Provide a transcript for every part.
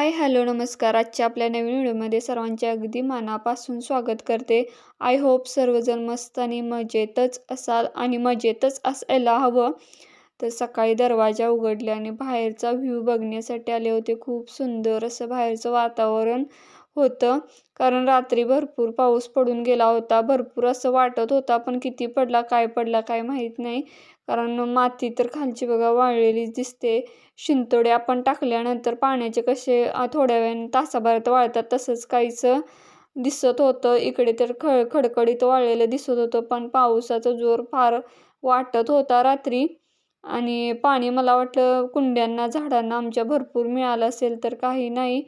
हाय, hello, नमस्कार. आजच्या आपल्या नवीन व्हिडिओमध्ये सर्वांचे अगदी मनापासून स्वागत करते. आय होप सर्वजण मस्त आणि मजेतच असाल आणि मजेतच असायला हवं. तर सकाळी दरवाजा उघडला आणि बाहेरचा व्ह्यू बघण्यासाठी आले होते. खूप सुंदर असं बाहेरचं वातावरण होतं. कारण रात्री भरपूर पाऊस पडून गेला होता. भरपूर असं वाटत होता, पण किती पडला काय माहीत नाही. कारण माती तर खालची बघा वाळलेलीच दिसते. शिंतोडे आपण टाकल्यानंतर पाण्याचे कसे थोड्या वेळाने तासाभरात वाळतात तसंच काहीसं दिसत होतं. इकडे तर खडखडीत वाळलेलं दिसत होतं, पण पावसाचा जोर फार वाटत होता रात्री. आणि पाणी मला वाटलं कुंड्यांना, झाडांना आमच्या भरपूर मिळालं असेल, तर काही नाही.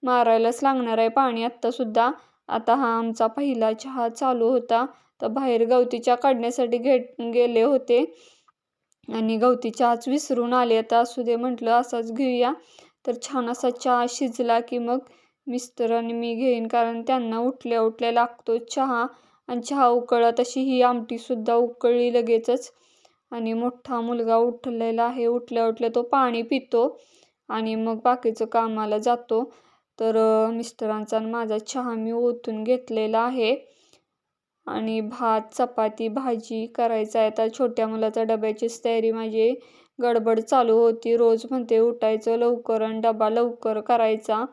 मारायलाच लागणार आहे पाणी आत्तासुद्धा. आता हा आमचा पहिला चहा चालू होता. तर बाहेर गवती चहा काढण्यासाठी गेले होते आणि गवती चहाच विसरून आले. आता असू दे म्हटलं, असाच घेऊया. तर छान असा चहा शिजला की मग मिस्टर आणि मी घेईन, कारण त्यांना उठल्या उठल्या लागतो चहा. आणि चहा उकळला तशी ही आमटीसुद्धा उकळली लगेचच. आणि मोठा मुलगा उठलेला आहे. उठल्या उठल्या तो पाणी पितो आणि मग बाकीचं कामाला जातो. तर मिस्टरांचा आणि माझा चहा मी ओतून घेतलेला आहे. आणि भात, चपाती, भाजी करायचं आहे. आता छोट्या मुलाचा डब्याचीच तयारी माझी गडबड चालू होती. रोज म्हणते उठायचं लवकर आणि डबा लवकर करायचा.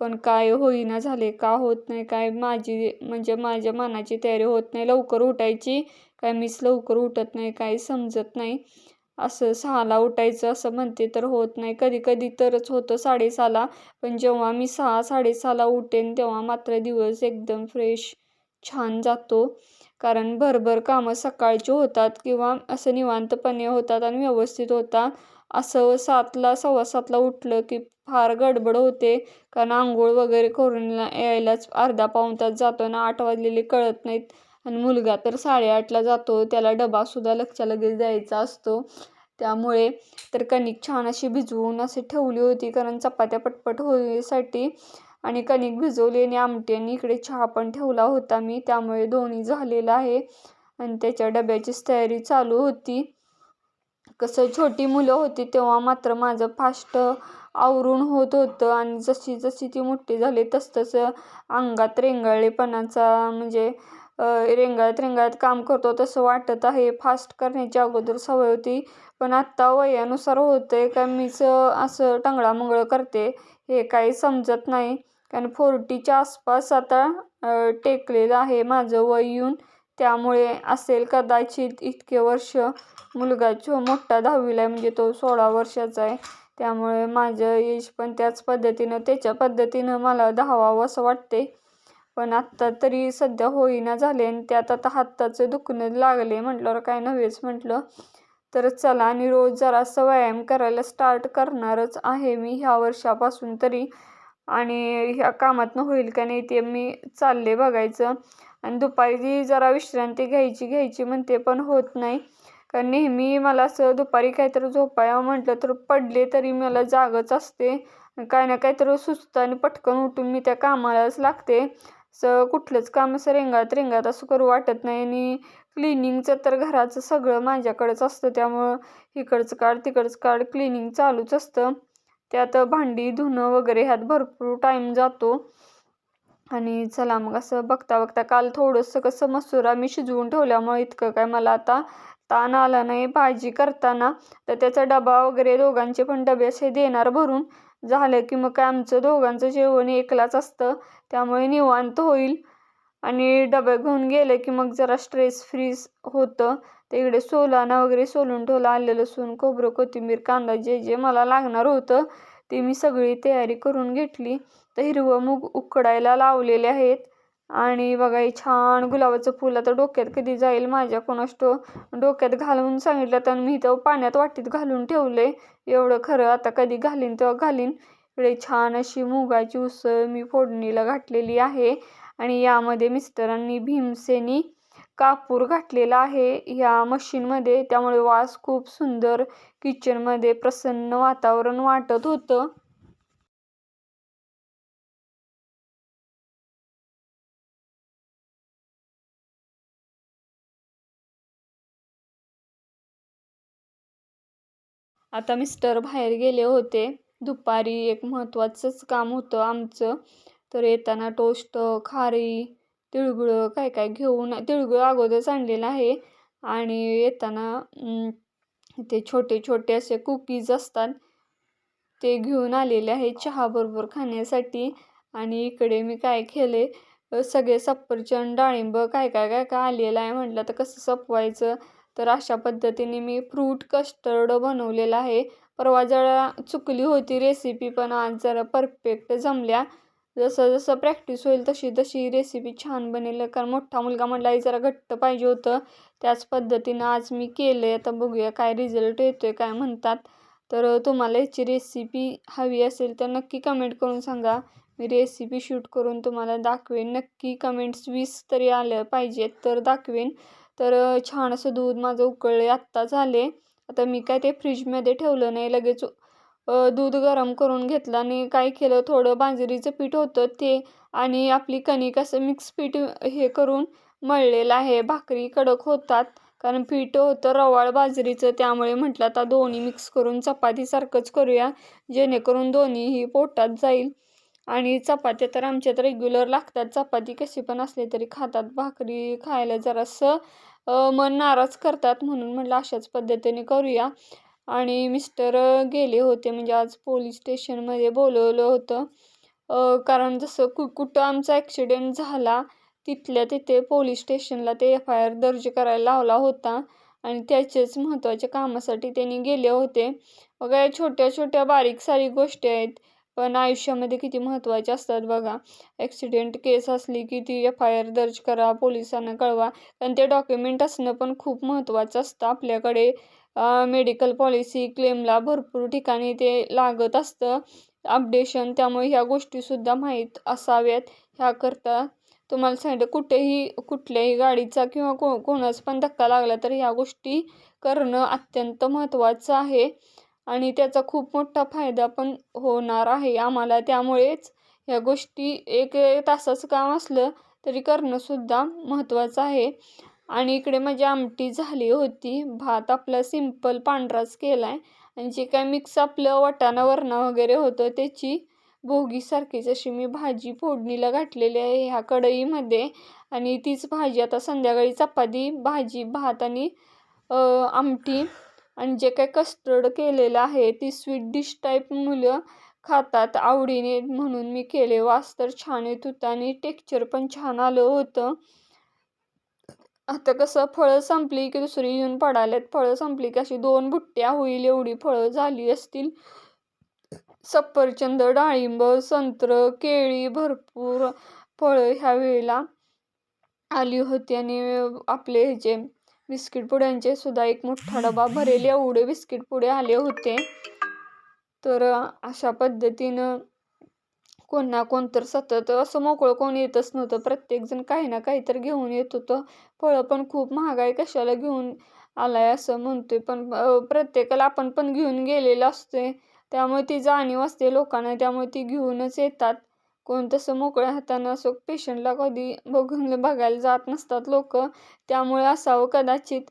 पण काय होईना झाले, का होत नाही काय, म्हणजे माझ्या मनाची तयारी होत नाही लवकर उठायची. काय मीच लवकर उठत नाही, काही समजत नाही. असं 6ला उठायचं असं म्हणते तर होत नाही. कधी कधी तरच होतं 6:30ला. पण जेव्हा मी 6-6:30ला उठेन तेव्हा मात्र दिवस एकदम फ्रेश छान जातो. कारण भरभर कामं सकाळची होतात किंवा असं निवांतपणे होतात आणि व्यवस्थित होतात. असं 7ला, 7:15ला उठलं की फार गडबड होते. कारण अंघोळ वगैरे करून यायलाच अर्धा पाऊण तास जातो आणि 8 वाजलेले कळत नाहीत. आणि मुलगा तर 8:30ला जातो. त्याला डबासुद्धा लगच्या लगेच द्यायचा असतो. त्यामुळे तर कणिक छान अशी भिजवून अशी ठेवली होती, कारण चपात्या पटपट होण्यासाठी. आणि कणिक भिजवली आणि आमटी आणि इकडे चहा पण ठेवला होता मी, त्यामुळे दोन्ही झालेलं आहे. आणि त्याच्या डब्याचीच तयारी चालू होती. कसं छोटी मुलं होती तेव्हा मात्र माझं फास्ट आवरून होत होतं, आणि जशी जशी ती मोठी झाली तसं अंगात रेंगाळलेपणाचा म्हणजे रेंगाळत रेंगाळत काम करतो तसं वाटत आहे. फास्ट करण्याची अगोदर सवय होती, पण आत्ता वयानुसार होतंय का मीच असं टंगळामंगळ करते हे काही समजत नाही. कारण 40च्या आसपास आता टेकलेलं आहे माझं वय येऊन. त्यामुळे असेल कदाचित इतके वर्ष. मुलगा मोठा 10वीला आहे, म्हणजे तो 16 वर्षाचा आहे. त्यामुळे माझं एज पण त्याच पद्धतीनं त्याच्या पद्धतीनं मला धावावं असं वाटते. पण आत्ता तरी सध्या होईना झाले आणि त्यात आता हाताचं दुखणं लागले म्हटल्यावर काय नव्हेच म्हटलं. तर चला, आणि रोज जरासं व्यायाम करायला स्टार्ट करणारच आहे मी ह्या वर्षापासून तरी. आणि ह्या कामातनं होईल का नाही ते मी चालले बघायचं. आणि दुपारी जरा विश्रांती घ्यायची म्हणते, पण होत नाही. कारण नेहमी मला असं दुपारी काहीतरी झोपावं म्हटलं तर पडले तरी मला जागच असते. काय ना काहीतरी सुचतं आणि पटकन उठून मी त्या कामालाच लागते. असं कुठलंच काम असं रेंगाळत रेंगाळत असं करू वाटत नाही. आणि क्लिनिंगचं तर घराचं सगळं माझ्याकडेच असतं, त्यामुळं इकडचं काढ तिकडचं काढ क्लिनिंग चालूच असतं. त्यात भांडी धुणं वगैरे ह्यात भरपूर टाईम जातो. आणि चला मग असं बघता बघता काल थोडंसं कसं मसुरा मी शिजवून ठेवल्यामुळे इतकं काय मला आता ताण आला नाही भाजी करताना. तर त्याचा डबा वगैरे दोघांचे पण डबे असे देणार भरून झालं की मग काय आमचं दोघांचं जेवण एकलाच असतं, त्यामुळे निवांत होईल. आणि डबे घेऊन गेले की मग जरा स्ट्रेस फ्री होतं. तर इकडे सोलाना वगैरे सोलून ठेवला, आलं लसूण खोबरं कोथिंबीर कांदा जे जे मला लागणार होतं ते मी सगळी तयारी करून घेतली. तर हिरवं मूग उकडायला लावलेले आहेत. आणि बघा हे छान गुलाबाचं फुल आता डोक्यात कधी जाईल माझ्या कोणास डोक्यात घालून सांगितलं तर मी तर पाण्यात वाटीत घालून ठेवले. एवढं खरं, आता कधी घालीन तेव्हा घालीन. इकडे छान अशी मुगाची उसळ मी फोडणीला घातलेली आहे. आणि यामध्ये मिस्टरांनी भीमसेनी कापूर घातलेला आहे या मशीनमध्ये, त्यामुळे वास खूप सुंदर किचनमध्ये प्रसन्न वातावरण वाटत होतं. आता मिस्टर बाहेर गेले होते. दुपारी एक महत्त्वाचंच काम होतं आमचं. तर येताना टोस्ट, खारी, तिळगुळ काय काय घेऊन तिळगुळ अगोदरच आणलेलं आहे आणि येताना ते छोटे छोटे असे कुकीज असतात ते घेऊन आलेले आहे चहाबरोबर खाण्यासाठी. आणि इकडे मी काय केले, सगळे सफरचंद, डाळिंब काय काय काय काय आलेलं आहे. म्हटलं तर कसं संपवायचं, तर अशा पद्धतीने मी फ्रूट कस्टर्ड बनवलेलं आहे. परवा जरा चुकली होती रेसिपी, पण आज जरा परफेक्ट जमल्या. जसं जसं प्रॅक्टिस होईल तशी तशी रेसिपी छान बनेल. कारण मोठा मुलगा म्हटला आहे जरा घट्ट पाहिजे होतं, त्याच पद्धतीनं आज मी केलं आहे. आता बघूया काय रिझल्ट येतो आहे, काय म्हणतात. तर तुम्हाला याची रेसिपी हवी असेल तर नक्की कमेंट करून सांगा. मी रेसिपी शूट करून तुम्हाला दाखवेन. नक्की कमेंट्स 20 तरी आल्या पाहिजेत तर दाखवेन. तर छान असं दूध माझं उकळले आत्ता झाले. आता मी काय ते फ्रीजमध्ये ठेवलं नाही, लगेच दूध गरम करून घेतलं आणि काय केलं, थोडं बाजरीचं पीठ होतं ते आणि आपली कणिक असं मिक्स पीठ हे करून मळलेलं आहे. भाकरी कडक होतात कारण पीठ होतं रवाळ बाजरीचं, त्यामुळे म्हटलं आता दोन्ही मिक्स करून चपातीसारखंच करूया, जेणेकरून दोन्हीही पोटात जाईल. आणि चपात्या तर आमच्यात रेग्युलर लागतात. चपाती कशी पण असली तरी खातात. भाकरी खायला जरासं मन नाराज करतात, म्हणून म्हटलं अशाच पद्धतीने करूया. आणि मिस्टर गेले होते, म्हणजे आज पोलीस स्टेशनमध्ये बोलवलं होतं. कारण जसं कुठं आमचा ॲक्सिडेंट झाला तिथल्या तिथे पोलीस स्टेशनला ते FIR दर्ज करायला लावला होता आणि त्याच्याच महत्त्वाच्या कामासाठी त्यांनी गेले होते. बघा, छोट्या छोट्या बारीक सारीक गोष्टी आहेत, पण आयुष्यामध्ये किती महत्त्वाच्या असतात बघा. ॲक्सिडेंट केस असली की ती FIR दर्ज करा, पोलिसांना कळवा. कारण ते डॉक्युमेंट असणं पण खूप महत्त्वाचं असतं आपल्याकडे. मेडिकल पॉलिसी क्लेमला भरपूर ठिकाणी ते लागत असतं अपडेशन, त्यामुळे ह्या गोष्टीसुद्धा माहीत असाव्यात. ह्याकरता तुम्हाला सांगितलं, कुठेही कुठल्याही गाडीचा किंवा कोणाचा पण धक्का लागला तर ह्या गोष्टी करणं अत्यंत महत्त्वाचं आहे आणि त्याचा खूप मोठा फायदा पण होणार आहे आम्हाला. त्यामुळेच ह्या गोष्टी एक तासाचं काम असलं तरी करणंसुद्धा महत्त्वाचं आहे. आणि इकडे माझी आमटी झाली होती. भात आपला सिंपल पांढराच केला आहे आणि जे काय मिक्स आपलं वाटाणा वरणा वगैरे होतं त्याची भोगीसारखीच अशी मी भाजी फोडणीला घातलेली आहे ह्या कढईमध्ये. आणि तीच भाजी आता संध्याकाळी चपाती, भाजी, भात आणि आमटी आणि जे काय कस्टर्ड केलेलं आहे ती स्वीट डिश टाईप मुलं खातात आवडीने, म्हणून मी केले. वास तर छान येत होता आणि टेक्स्चर पण छान आलं होतं. आता कसं फळं संपली की दुसरी येऊन पडाल्यात. फळं संपली की अशी 2 बुट्ट्या होईल एवढी फळं झाली असतील. सफरचंद, डाळिंब, संत्रं, केळी, भरपूर फळं ह्या वेळेला आली होती. आणि आपले ह्याचे बिस्किट पुड्यांचे सुद्धा एक मोठा डबा भरेल एवढे बिस्किट पुडे आले होते. तर अशा पद्धतीनं कोण ना कोण तर सतत असं मोकळं कोण येतच नव्हतं. प्रत्येकजण काही ना काही तर घेऊन येत होतं. फळं पण खूप महागाई कशाला घेऊन आलाय असं म्हणतोय, पण प्रत्येकाला आपण पण घेऊन गेलेलं असतोय. त्यामुळे ती जाणीव असते लोकांना, त्यामुळे ती घेऊनच येतात. कोण तसं मोकळ्या हातानं असं पेशंटला कधी बघायला जात नसतात लोकं. त्यामुळे असावं कदाचित.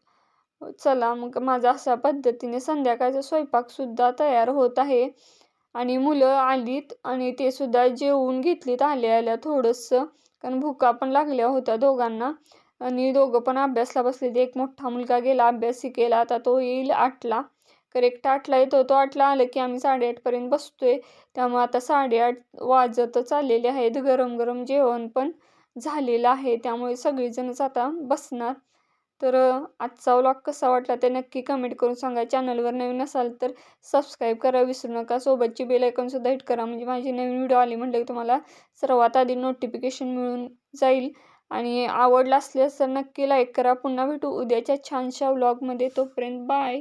चला मग माझा अशा पद्धतीने संध्याकाळचा स्वयंपाकसुद्धा तयार होत आहे. आणि मुलं आलीत आणि ते सुद्धा जेवून घेतलीत आल्या आल्या थोडंसं, कारण भुका पण लागल्या होत्या दोघांना. आणि दोघं पण अभ्यासला बसलेत. एक मोठा मुलगा गेला अभ्यास शिकायला, आता तो येईल 8ला. करेक्ट 8ला येतो तो. 8ला आलं की आम्ही 8:30पर्यंत बसतोय. त्यामुळे आता 8:30 वाजतच आलेले आहेत. गरम गरम जेवण पण झालेलं आहे, त्यामुळे सगळीजणच आता बसणार. तर आजचा व्लॉग कसा वाटला ते नक्की कमेंट करून सांगा. चॅनलवर नवीन असाल तर सबस्क्राईब करा विसरू नका. सोबतची बेल आयकॉनसुद्धा हिट करा, म्हणजे माझी नवीन व्हिडिओ आली म्हटलं की तुम्हाला सर्वात आधी नोटिफिकेशन मिळून जाईल. आणि आवडला असल्यास तर नक्की लाईक करा. पुन्हा भेटू उद्याच्या छानशा व्लॉगमध्ये. तोपर्यंत बाय.